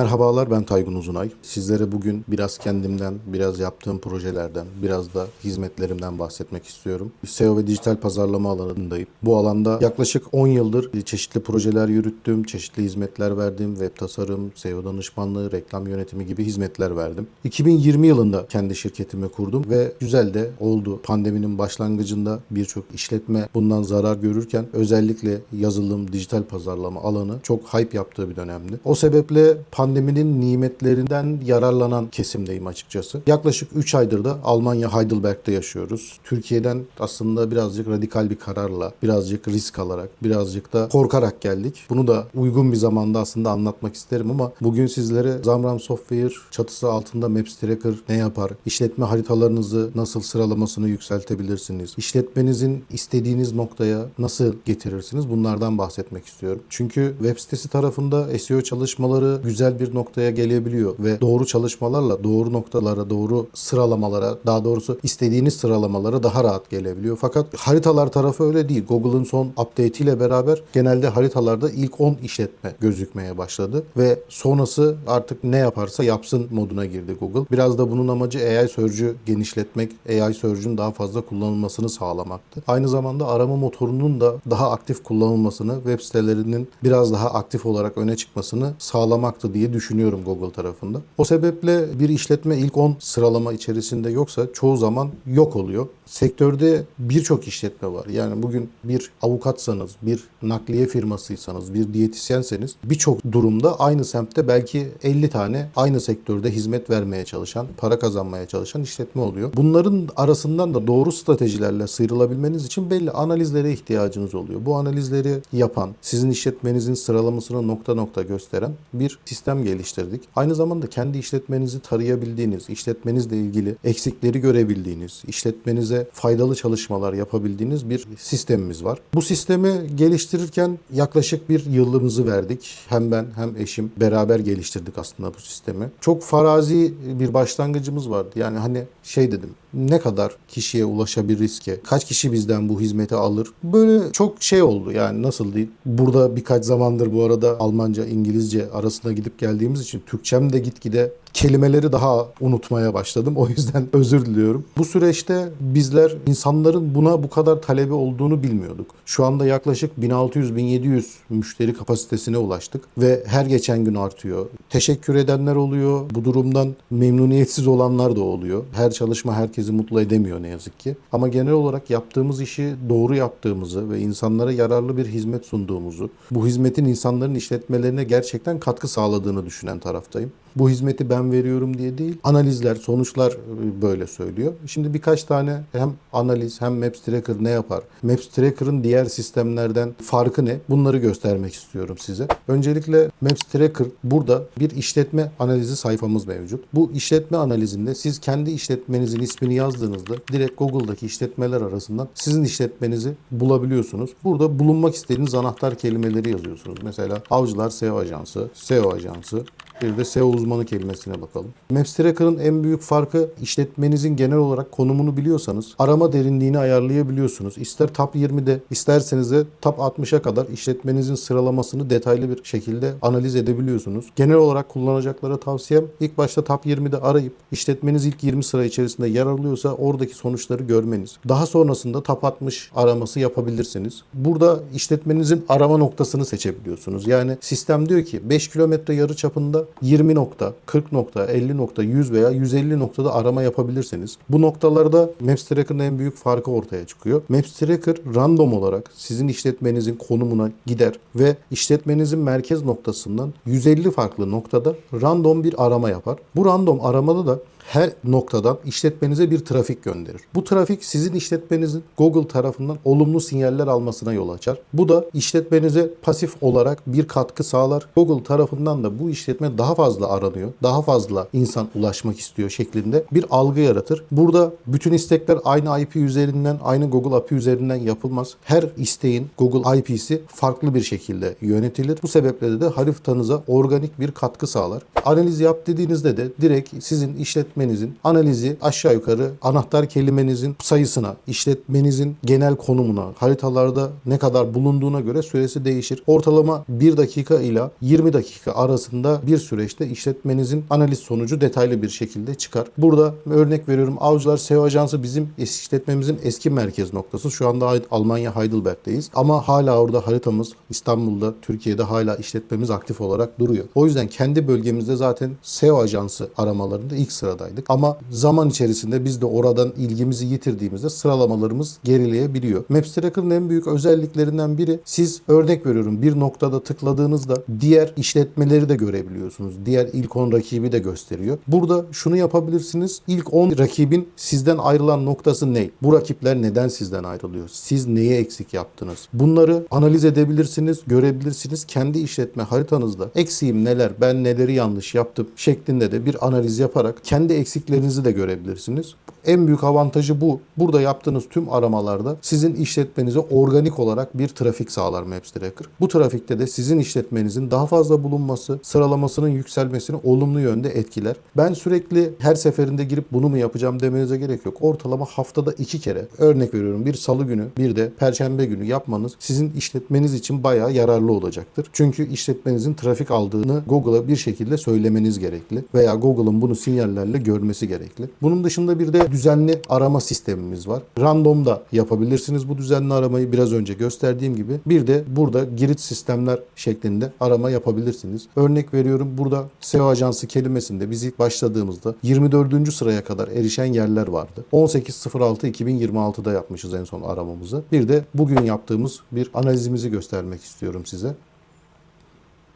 Merhabalar, ben Taygun Uzunay. Sizlere bugün biraz kendimden, biraz yaptığım projelerden, biraz da hizmetlerimden bahsetmek istiyorum. SEO ve dijital pazarlama alanındayım. Bu alanda yaklaşık 10 yıldır çeşitli projeler yürüttüm, çeşitli hizmetler verdim. Web tasarım, SEO danışmanlığı, reklam yönetimi gibi hizmetler verdim. 2020 yılında kendi şirketimi kurdum ve güzel de oldu. Pandeminin başlangıcında birçok işletme bundan zarar görürken özellikle yazılım, dijital pazarlama alanı çok hype yaptığı bir dönemdi. O sebeple pandeminin nimetlerinden yararlanan kesimdeyim açıkçası. Yaklaşık 3 aydır da Almanya Heidelberg'de yaşıyoruz. Türkiye'den aslında birazcık radikal bir kararla, birazcık risk alarak, birazcık da korkarak geldik. Bunu da uygun bir zamanda aslında anlatmak isterim ama bugün sizlere Zamram Software çatısı altında Maps Tracker ne yapar? İşletme haritalarınızı nasıl sıralamasını yükseltebilirsiniz? İşletmenizin istediğiniz noktaya nasıl getirirsiniz? Bunlardan bahsetmek istiyorum. Çünkü web sitesi tarafında SEO çalışmaları güzel bir noktaya gelebiliyor ve doğru çalışmalarla doğru noktalara, doğru sıralamalara, daha doğrusu istediğiniz sıralamalara daha rahat gelebiliyor. Fakat haritalar tarafı öyle değil. Google'ın son update ile beraber genelde haritalarda ilk 10 işletme gözükmeye başladı ve sonrası artık ne yaparsa yapsın moduna girdi Google. Biraz da bunun amacı AI Search'ü genişletmek, AI Search'ün daha fazla kullanılmasını sağlamaktı. Aynı zamanda arama motorunun da daha aktif kullanılmasını, web sitelerinin biraz daha aktif olarak öne çıkmasını sağlamaktı diye düşünüyorum Google tarafında. O sebeple bir işletme ilk 10 sıralama içerisinde yoksa çoğu zaman yok oluyor. Sektörde birçok işletme var. Yani bugün bir avukatsanız, bir nakliye firmasıysanız, bir diyetisyenseniz birçok durumda aynı semtte belki 50 tane aynı sektörde hizmet vermeye çalışan, para kazanmaya çalışan işletme oluyor. Bunların arasından da doğru stratejilerle sıyrılabilmeniz için belli analizlere ihtiyacınız oluyor. Bu analizleri yapan, sizin işletmenizin sıralamasını nokta nokta gösteren bir sistem geliştirdik. Aynı zamanda kendi işletmenizi tarayabildiğiniz, işletmenizle ilgili eksikleri görebildiğiniz, işletmenize faydalı çalışmalar yapabildiğiniz bir sistemimiz var. Bu sistemi geliştirirken yaklaşık bir yılımızı verdik. Hem ben hem eşim beraber geliştirdik aslında bu sistemi. Çok farazi bir başlangıcımız vardı. Yani hani dedim, ne kadar kişiye ulaşabiliriz ki? Kaç kişi bizden bu hizmeti alır? Böyle çok oldu yani, nasıl diyeyim. Burada birkaç zamandır bu arada Almanca, İngilizce arasında gidip geldiğimiz için Türkçem de gitgide kelimeleri daha unutmaya başladım. O yüzden özür diliyorum. Bu süreçte bizler insanların buna bu kadar talebi olduğunu bilmiyorduk. Şu anda yaklaşık 1600-1700 müşteri kapasitesine ulaştık ve her geçen gün artıyor. Teşekkür edenler oluyor. Bu durumdan memnuniyetsiz olanlar da oluyor. Her çalışma herkesi mutlu edemiyor ne yazık ki. Ama genel olarak yaptığımız işi doğru yaptığımızı ve insanlara yararlı bir hizmet sunduğumuzu, bu hizmetin insanların işletmelerine gerçekten katkı sağladığını düşünen taraftayım. Bu hizmeti ben veriyorum diye değil, analizler, sonuçlar böyle söylüyor. Şimdi birkaç tane hem analiz hem Maps Tracker ne yapar? Maps Tracker'ın diğer sistemlerden farkı ne? Bunları göstermek istiyorum size. Öncelikle Maps Tracker, burada bir işletme analizi sayfamız mevcut. Bu işletme analizinde siz kendi işletmenizin ismini yazdığınızda direkt Google'daki işletmeler arasından sizin işletmenizi bulabiliyorsunuz. Burada bulunmak istediğiniz anahtar kelimeleri yazıyorsunuz. Mesela Avcılar SEO Ajansı, SEO Ajansı, bir de SEO uzmanı kelimesine bakalım. Maps Tracker'ın en büyük farkı, işletmenizin genel olarak konumunu biliyorsanız arama derinliğini ayarlayabiliyorsunuz. İster Top 20'de, isterseniz de Top 60'a kadar işletmenizin sıralamasını detaylı bir şekilde analiz edebiliyorsunuz. Genel olarak kullanacaklara tavsiyem, ilk başta Top 20'de arayıp işletmeniz ilk 20 sıra içerisinde yer alıyorsa oradaki sonuçları görmeniz. Daha sonrasında Top 60 araması yapabilirsiniz. Burada işletmenizin arama noktasını seçebiliyorsunuz. Yani sistem diyor ki 5 kilometre yarıçapında 20 nokta, 40 nokta, 50 nokta, 100 veya 150 noktada arama yapabilirsiniz. Bu noktalarda Maps Tracker'ın en büyük farkı ortaya çıkıyor. Maps Tracker random olarak sizin işletmenizin konumuna gider ve işletmenizin merkez noktasından 150 farklı noktada random bir arama yapar. Bu random aramada da her noktadan işletmenize bir trafik gönderir. Bu trafik sizin işletmenizin Google tarafından olumlu sinyaller almasına yol açar. Bu da işletmenize pasif olarak bir katkı sağlar. Google tarafından da bu işletme daha fazla aranıyor, daha fazla insan ulaşmak istiyor şeklinde bir algı yaratır. Burada bütün istekler aynı IP üzerinden, aynı Google API üzerinden yapılmaz. Her isteğin Google IP'si farklı bir şekilde yönetilir. Bu sebeple de haritanıza organik bir katkı sağlar. Analiz yap dediğinizde de direkt sizin işletme işletmenizin analizi aşağı yukarı anahtar kelimenizin sayısına, işletmenizin genel konumuna, haritalarda ne kadar bulunduğuna göre süresi değişir. Ortalama 1 dakika ile 20 dakika arasında bir süreçte işletmenizin analiz sonucu detaylı bir şekilde çıkar. Burada örnek veriyorum, Avcılar SEO Ajansı bizim işletmemizin eski merkez noktası. Şu anda Almanya Heidelberg'teyiz. Ama hala orada haritamız İstanbul'da, Türkiye'de hala işletmemiz aktif olarak duruyor. O yüzden kendi bölgemizde zaten SEO Ajansı aramalarında ilk sıradaydık. Ama zaman içerisinde biz de oradan ilgimizi yitirdiğimizde sıralamalarımız gerileyebiliyor. MapsTracker'ın en büyük özelliklerinden biri, siz örnek veriyorum bir noktada tıkladığınızda diğer işletmeleri de görebiliyorsunuz. Diğer ilk 10 rakibi de gösteriyor. Burada şunu yapabilirsiniz. İlk 10 rakibin sizden ayrılan noktası ne? Bu rakipler neden sizden ayrılıyor? Siz neyi eksik yaptınız? Bunları analiz edebilirsiniz, görebilirsiniz. Kendi işletme haritanızda eksiğim neler, ben neleri yanlış yaptım şeklinde de bir analiz yaparak kendi eksiklerinizi de görebilirsiniz. En büyük avantajı bu. Burada yaptığınız tüm aramalarda sizin işletmenize organik olarak bir trafik sağlar MapsTracker. Bu trafikte de sizin işletmenizin daha fazla bulunması, sıralamasının yükselmesini olumlu yönde etkiler. Ben sürekli her seferinde girip bunu mu yapacağım demenize gerek yok. Ortalama haftada 2 kere, örnek veriyorum, bir salı günü bir de perşembe günü yapmanız sizin işletmeniz için bayağı yararlı olacaktır. Çünkü işletmenizin trafik aldığını Google'a bir şekilde söylemeniz gerekli veya Google'ın bunu sinyallerle görmesi gerekli. Bunun dışında bir de düzenli arama sistemimiz var. Random da yapabilirsiniz bu düzenli aramayı, biraz önce gösterdiğim gibi. Bir de burada grid sistemler şeklinde arama yapabilirsiniz. Örnek veriyorum, burada SEO Ajansı kelimesinde biz ilk başladığımızda 24. sıraya kadar erişen yerler vardı. 18.06.2026'da yapmışız en son aramamızı. Bir de bugün yaptığımız bir analizimizi göstermek istiyorum size.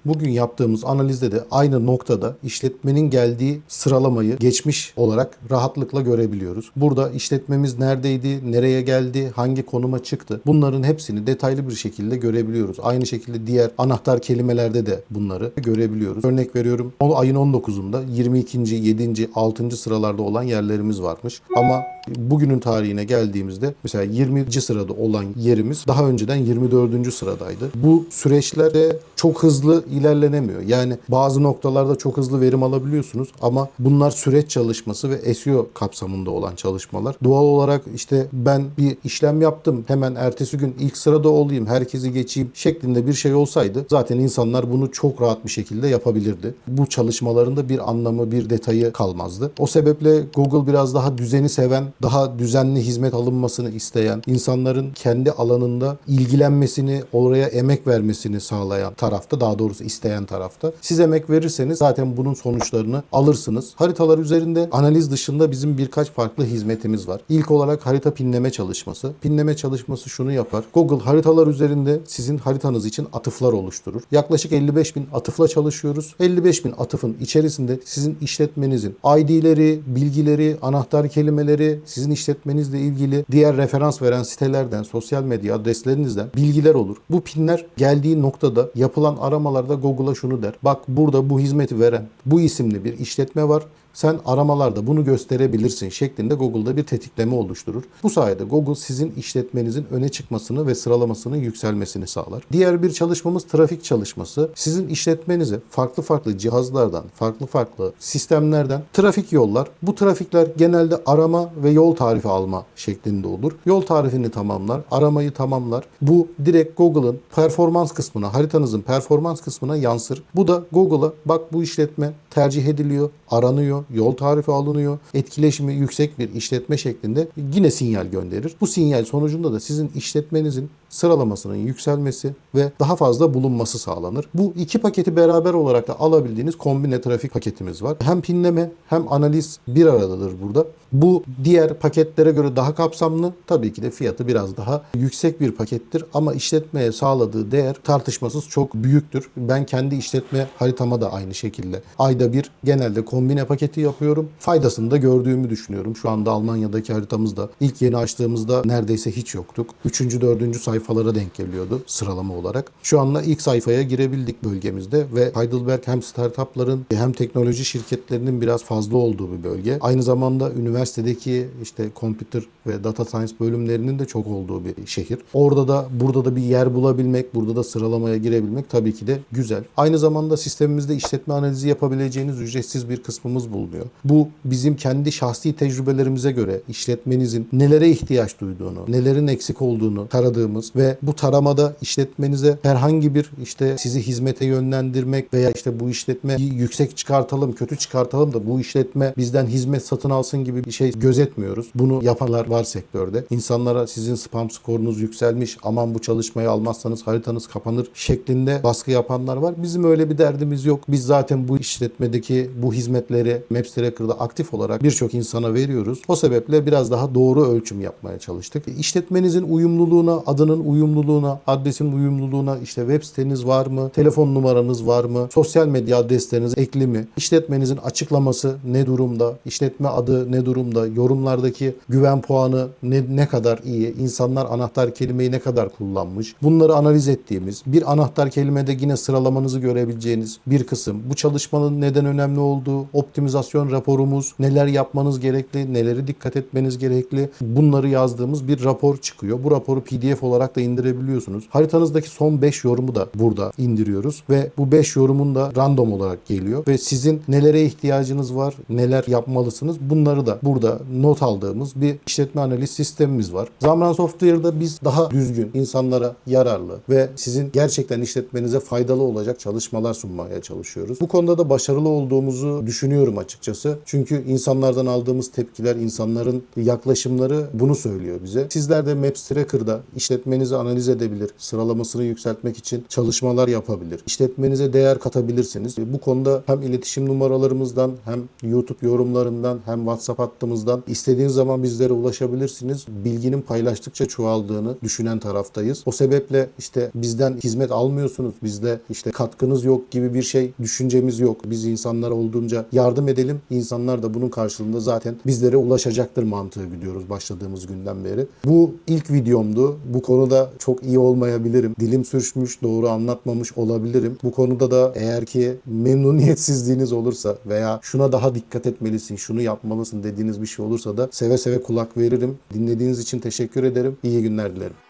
Bugün yaptığımız analizde de aynı noktada işletmenin geldiği sıralamayı geçmiş olarak rahatlıkla görebiliyoruz. Burada işletmemiz neredeydi, nereye geldi, hangi konuma çıktı, bunların hepsini detaylı bir şekilde görebiliyoruz. Aynı şekilde diğer anahtar kelimelerde de bunları görebiliyoruz. Örnek veriyorum, ayın 19'unda 22. 7. 6. sıralarda olan yerlerimiz varmış. Ama bugünün tarihine geldiğimizde mesela 20. sırada olan yerimiz daha önceden 24. sıradaydı. Bu süreçlerde çok hızlı ilerlenemiyor. Yani bazı noktalarda çok hızlı verim alabiliyorsunuz ama bunlar süreç çalışması ve SEO kapsamında olan çalışmalar. Doğal olarak işte ben bir işlem yaptım, hemen ertesi gün ilk sırada olayım, herkesi geçeyim şeklinde bir şey olsaydı zaten insanlar bunu çok rahat bir şekilde yapabilirdi. Bu çalışmalarında bir anlamı, bir detayı kalmazdı. O sebeple Google biraz daha düzeni seven, daha düzenli hizmet alınmasını isteyen, insanların kendi alanında ilgilenmesini, oraya emek vermesini sağlayan tarafta, daha doğrusu isteyen tarafta. Siz emek verirseniz zaten bunun sonuçlarını alırsınız. Haritalar üzerinde analiz dışında bizim birkaç farklı hizmetimiz var. İlk olarak harita pinleme çalışması. Pinleme çalışması şunu yapar. Google haritalar üzerinde sizin haritanız için atıflar oluşturur. Yaklaşık 55.000 atıfla çalışıyoruz. 55.000 atıfın içerisinde sizin işletmenizin ID'leri, bilgileri, anahtar kelimeleri, sizin işletmenizle ilgili diğer referans veren sitelerden, sosyal medya adreslerinizden bilgiler olur. Bu pinler geldiği noktada yapılan aramalarda Google'a şunu der: bak, burada bu hizmeti veren bu isimli bir işletme var. Sen aramalarda bunu gösterebilirsin şeklinde Google'da bir tetikleme oluşturur. Bu sayede Google sizin işletmenizin öne çıkmasını ve sıralamasının yükselmesini sağlar. Diğer bir çalışmamız trafik çalışması. Sizin işletmenize farklı farklı cihazlardan, farklı sistemlerden trafik yollar. Bu trafikler genelde arama ve yol tarifi alma şeklinde olur. Yol tarifini tamamlar, aramayı tamamlar. Bu direkt Google'ın performans kısmına, haritanızın performans kısmına yansır. Bu da Google'a bak bu işletme tercih ediliyor, aranıyor, yol tarifi alınıyor, etkileşimi yüksek bir işletme şeklinde yine sinyal gönderir. Bu sinyal sonucunda da sizin işletmenizin sıralamasının yükselmesi ve daha fazla bulunması sağlanır. Bu iki paketi beraber olarak da alabildiğiniz kombine trafik paketimiz var. Hem pinleme hem analiz bir aradadır burada. Bu diğer paketlere göre daha kapsamlı. Tabii ki de fiyatı biraz daha yüksek bir pakettir ama işletmeye sağladığı değer tartışmasız çok büyüktür. Ben kendi işletme haritama da aynı şekilde ayda bir genelde kombine paketi yapıyorum. Faydasını da gördüğümü düşünüyorum. Şu anda Almanya'daki haritamızda ilk yeni açtığımızda neredeyse hiç yoktuk. 3. 4. sayfalara denk geliyordu sıralama olarak. Şu anda ilk sayfaya girebildik bölgemizde ve Heidelberg hem startupların hem teknoloji şirketlerinin biraz fazla olduğu bir bölge. Aynı zamanda üniversitedeki işte computer ve data science bölümlerinin de çok olduğu bir şehir. Orada da burada da bir yer bulabilmek, burada da sıralamaya girebilmek tabii ki de güzel. Aynı zamanda sistemimizde işletme analizi yapabileceğiniz ücretsiz bir kısmımız bulunuyor. Bu bizim kendi şahsi tecrübelerimize göre işletmenizin nelere ihtiyaç duyduğunu, nelerin eksik olduğunu taradığımız ve bu taramada işletmenize herhangi bir sizi hizmete yönlendirmek veya bu işletmeyi yüksek çıkartalım, kötü çıkartalım da bu işletme bizden hizmet satın alsın gibi bir şey gözetmiyoruz. Bunu yapanlar var sektörde. İnsanlara sizin spam skorunuz yükselmiş, aman bu çalışmayı almazsanız haritanız kapanır şeklinde baskı yapanlar var. Bizim öyle bir derdimiz yok. Biz zaten bu işletmedeki bu hizmetleri MapsTracker'da aktif olarak birçok insana veriyoruz. O sebeple biraz daha doğru ölçüm yapmaya çalıştık. İşletmenizin uyumluluğuna, adının uyumluluğuna, adresin uyumluluğuna, web siteniz var mı, telefon numaranız var mı, sosyal medya adresleriniz ekli mi, işletmenizin açıklaması ne durumda, işletme adı ne durumda, yorumlardaki güven puanı ne kadar iyi, insanlar anahtar kelimeyi ne kadar kullanmış, bunları analiz ettiğimiz, bir anahtar kelimede yine sıralamanızı görebileceğiniz bir kısım, bu çalışmanın neden önemli olduğu, optimizasyon raporumuz, neler yapmanız gerekli, neleri dikkat etmeniz gerekli, bunları yazdığımız bir rapor çıkıyor. Bu raporu PDF olarak da indirebiliyorsunuz. Haritanızdaki son 5 yorumu da burada indiriyoruz ve bu 5 yorumun da random olarak geliyor ve sizin nelere ihtiyacınız var, neler yapmalısınız, bunları da burada not aldığımız bir işletme analiz sistemimiz var. Zamran Software'da biz daha düzgün, insanlara yararlı ve sizin gerçekten işletmenize faydalı olacak çalışmalar sunmaya çalışıyoruz. Bu konuda da başarılı olduğumuzu düşünüyorum açıkçası. Çünkü insanlardan aldığımız tepkiler, insanların yaklaşımları bunu söylüyor bize. Sizler de MapsTracker'da işletmenizi analiz edebilir, sıralamasını yükseltmek için çalışmalar yapabilir, işletmenize değer katabilirsiniz. Bu konuda hem iletişim numaralarımızdan, hem YouTube yorumlarından, hem WhatsApp hattımızdan istediğiniz zaman bizlere ulaşabilirsiniz. Bilginin paylaştıkça çoğaldığını düşünen taraftayız. O sebeple bizden hizmet almıyorsunuz, bizde katkınız yok gibi bir düşüncemiz yok. Biz insanlara olduğunca yardım edelim. İnsanlar da bunun karşılığında zaten bizlere ulaşacaktır mantığı gidiyoruz başladığımız günden beri. Bu ilk videomdu. Bu konuda çok iyi olmayabilirim. Dilim sürçmüş, doğru anlatmamış olabilirim. Bu konuda da eğer ki memnuniyetsizliğiniz olursa veya şuna daha dikkat etmelisin, şunu yapmalısın dediğiniz bir şey olursa da seve seve kulak veririm. Dinlediğiniz için teşekkür ederim. İyi günler dilerim.